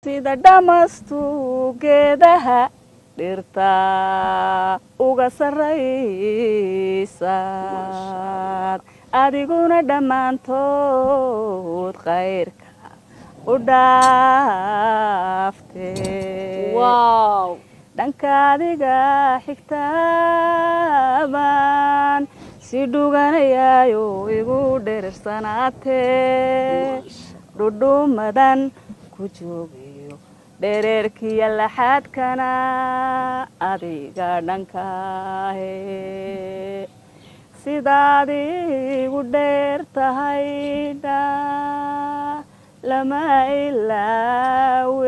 sida dhamastu geedaha dhirta uga sarraysaad adiguna dhammaantood khayrka u dhaaftee wow dhanka adiga xigtaaban si dhuganayaayo igu dherersanaatee dhudhumadan ku joogayo dhereerkiya laxaadkana adiga dhankaahe sidaad igu dheer tahay dha lama ilaawe